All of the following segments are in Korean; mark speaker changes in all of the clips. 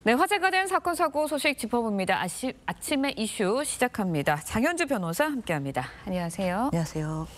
Speaker 1: 네, 화제가 된 사건, 사고 소식 짚어봅니다. 아침의 이슈 시작합니다. 장현주 변호사 함께합니다. 안녕하세요.
Speaker 2: 안녕하세요.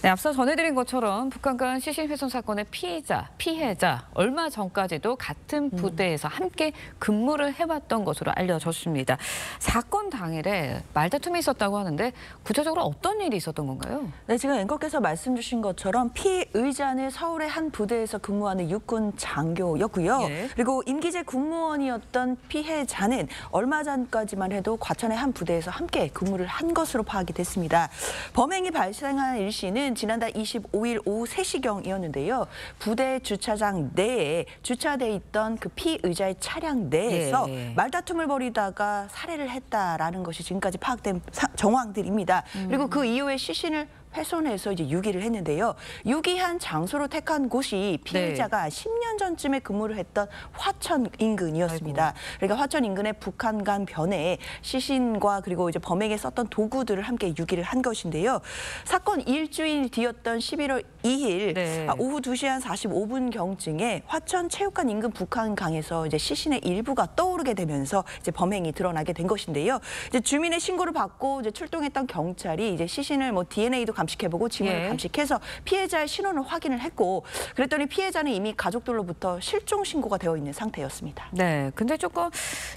Speaker 1: 네, 앞서 전해드린 것처럼 북한간 시신 훼손 사건의 피해자 얼마 전까지도 같은 부대에서 함께 근무를 해왔던 것으로 알려졌습니다. 사건 당일에 말다툼이 있었다고 하는데 구체적으로 어떤 일이 있었던 건가요?
Speaker 2: 네, 지금 앵커께서 말씀 주신 것처럼 피의자는 서울의 한 부대에서 근무하는 육군 장교였고요.
Speaker 1: 예.
Speaker 2: 그리고 임기제 군무원이었던 피해자는 얼마 전까지만 해도 과천의 한 부대에서 함께 근무를 한 것으로 파악이 됐습니다. 범행이 발생한 일시는 지난달 25일 오후 3시경이었는데요. 부대 주차장 내에 주차돼 있던 그 피의자의 차량 내에서 말다툼을 벌이다가 살해를 했다라는 것이 지금까지 파악된 정황들입니다. 그리고 그 이후에 시신을 훼손해서 이제 유기를 했는데요. 유기한 장소로 택한 곳이 피해자가 10년 전쯤에 근무를 했던 화천 인근이었습니다. 아이고. 그러니까 화천 인근의 북한간 변에 시신과 그리고 이제 범행에 썼던 도구들을 함께 유기를 한 것인데요. 사건 일주일 뒤였던 11월 2일 오후 2시 한 45분경쯤에 화천 체육관 인근 북한강에서 이제 시신의 일부가 떠오르게 되면서 이제 범행이 드러나게 된 것인데요. 이제 주민의 신고를 받고 이제 출동했던 경찰이 이제 시신을 뭐 DNA도 감식해보고 지문을 감식해서 피해자의 신원을 확인을 했고 그랬더니 피해자는 이미 가족들로부터 실종 신고가 되어 있는 상태였습니다.
Speaker 1: 네, 근데 조금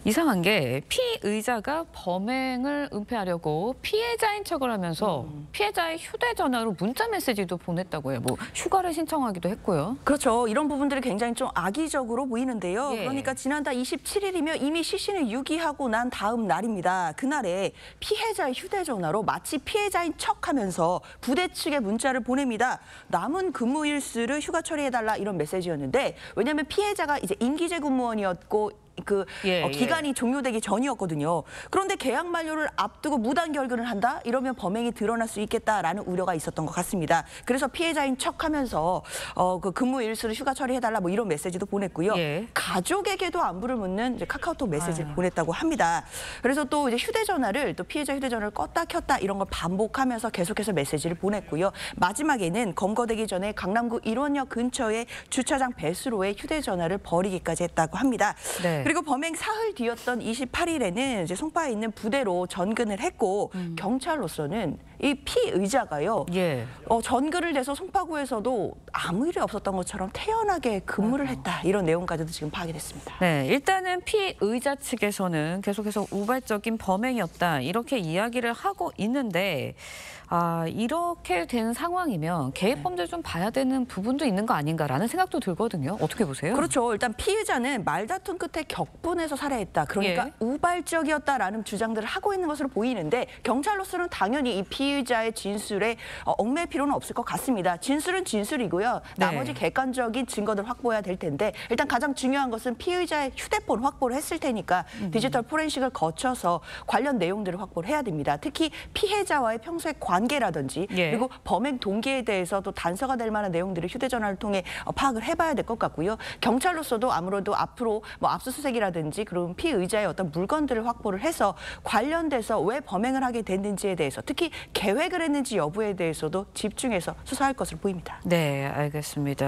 Speaker 1: 이상한 게 피의자가 범행을 은폐하려고 피해자인 척을 하면서 피해자의 휴대전화로 문자 메시지도 보냈다고 해요. 뭐 휴가를 신청하기도 했고요.
Speaker 2: 그렇죠. 이런 부분들이 굉장히 좀 악의적으로 보이는데요. 그러니까 지난달 27일이면 이미 시신을 유기하고 난 다음 날입니다. 그날에 피해자의 휴대전화로 마치 피해자인 척하면서 부대 측에 문자를 보냅니다. 남은 근무 일수를 휴가 처리해달라 이런 메시지였는데 왜냐하면 피해자가 이제 임기제 군무원이었고 기간이 종료되기 전이었거든요. 그런데 계약 만료를 앞두고 무단 결근을 한다? 이러면 범행이 드러날 수 있겠다라는 우려가 있었던 것 같습니다. 그래서 피해자인 척하면서 그 근무 일수를 휴가 처리해달라 뭐 이런 메시지도 보냈고요. 가족에게도 안부를 묻는 이제 카카오톡 메시지를 보냈다고 합니다. 그래서 또 이제 휴대전화를 또 피해자 휴대전화를 껐다 켰다 이런 걸 반복하면서 계속해서 메시지를 보냈고요. 마지막에는 검거되기 전에 강남구 일원역 근처의 주차장 배수로에 휴대전화를 버리기까지 했다고 합니다. 그리고 범행 사흘 뒤였던 28일에는 이제 송파에 있는 부대로 전근을 했고 경찰로서는 이 피의자가요. 전근을 내서 송파구에서도 아무 일이 없었던 것처럼 태연하게 근무를 했다. 이런 내용까지도 지금 파악이 됐습니다.
Speaker 1: 네, 일단은 피의자 측에서는 계속해서 우발적인 범행이었다. 이렇게 이야기를 하고 있는데 이렇게 된 상황이면 계획범죄를 좀 봐야 되는 부분도 있는 거 아닌가라는 생각도 들거든요. 어떻게 보세요?
Speaker 2: 그렇죠. 일단 피의자는 말다툼 끝에 격분해서 살해했다. 그러니까 우발적이었다라는 주장들을 하고 있는 것으로 보이는데 경찰로서는 당연히 이 피의자의 진술에 얽매일 필요는 없을 것 같습니다. 진술은 진술이고요. 나머지 객관적인 증거들 확보해야 될 텐데 일단 가장 중요한 것은 피의자의 휴대폰 확보를 했을 테니까 디지털 포렌식을 거쳐서 관련 내용들을 확보를 해야 됩니다. 특히 피해자와의 평소의 관계라든지 그리고 범행 동기에 대해서도 단서가 될 만한 내용들을 휴대전화를 통해 파악을 해봐야 될 것 같고요. 경찰로서도 아무래도 앞으로 뭐 압수수색이라든지 그런 피의자의 어떤 물건들을 확보를 해서 관련돼서 왜 범행을 하게 됐는지에 대해서 특히 계획을 했는지 여부에 대해서도 집중해서 수사할 것으로 보입니다.
Speaker 1: 네, 알겠습니다.